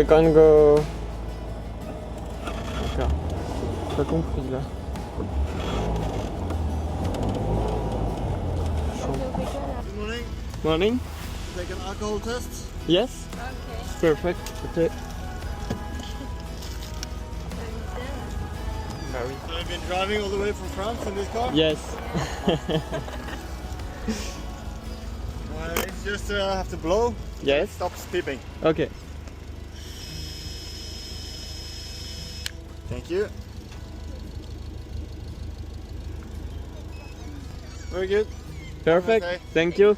we can go. D'accord. Pas compris là. Good morning. Morning? Take an alcohol test. Yes? Okay. Perfect. Okay. Bah oui. So you've been driving all the way from France in this car? Yes. It's just have to blow. Yes. Stops beeping. Okay. Thank you. Very good. Perfect. Okay. Thank you.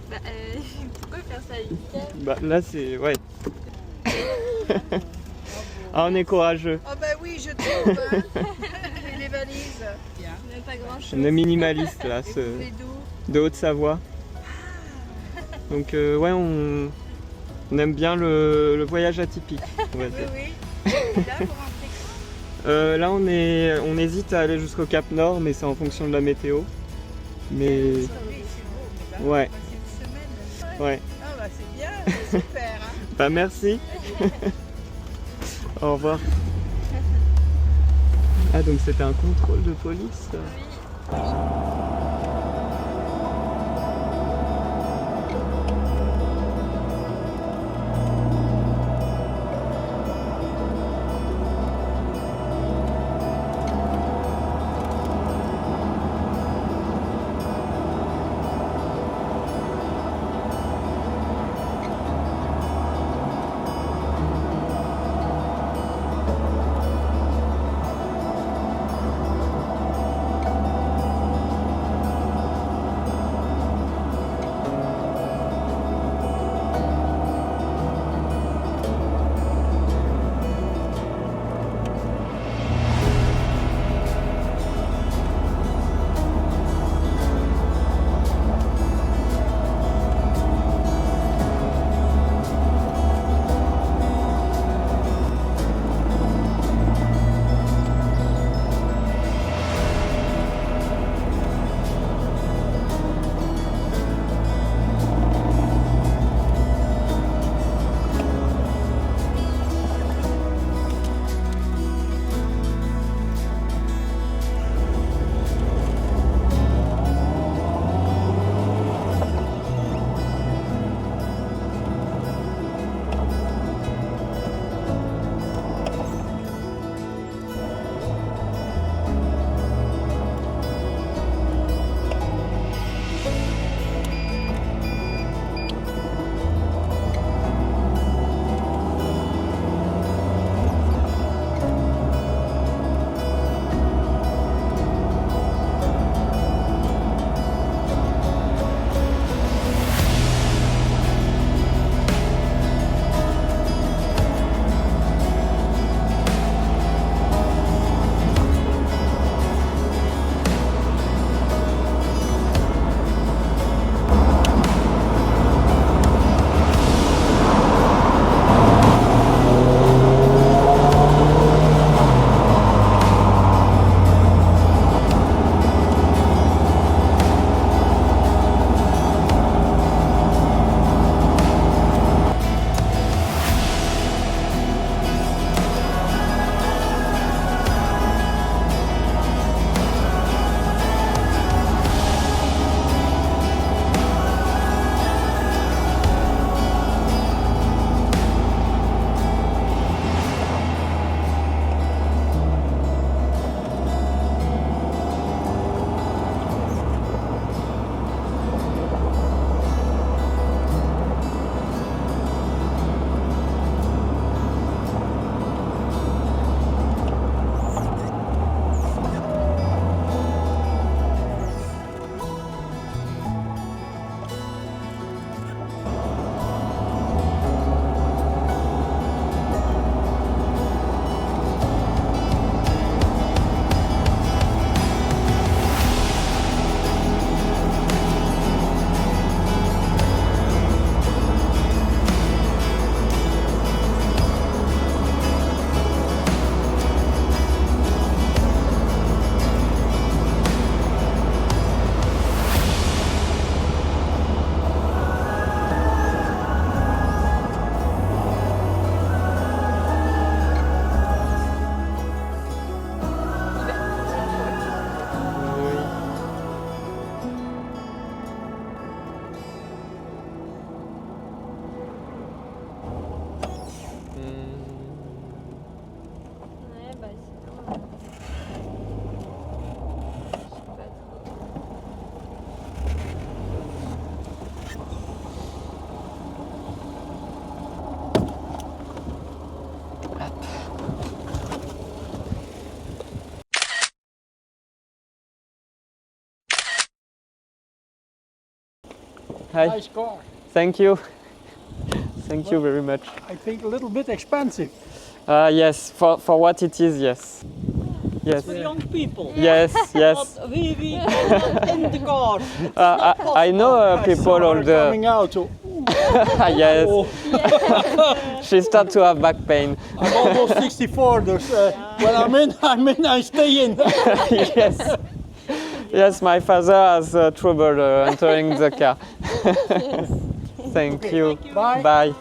Bah, pourquoi faire ça avec elle? Bah là c'est... Ouais. Ah, on est courageux. Oh bah oui, je trouve. Hein. Et les valises. Même pas grand chose. On est minimaliste là, Et vous venez d'où? de Haute-Savoie. Donc ouais, on aime bien le voyage atypique, on va Oui, dire. oui. Et là, vous rentrez quand? Là on hésite à aller jusqu'au Cap Nord, mais c'est en fonction de la météo. Mais Oui, c'est beau. Mais là, Ouais. on passe une semaine. ouais, Ah bah c'est bien, c'est super. Hein. bah merci. Au revoir. Ah donc c'était un contrôle de police. Hi. Nice car. Thank you. Thank you very much. I think a little bit expensive. Yes, for what it is, yes. Yes. For young people. Yes, yes. Not we in the car. I know people Summer older. coming out, so Yes. oh, She start to have back pain. I'm almost 64. There's, when I'm in, I stay in. Yes. Yes, my father has trouble entering the car. Thank you. Bye. Bye.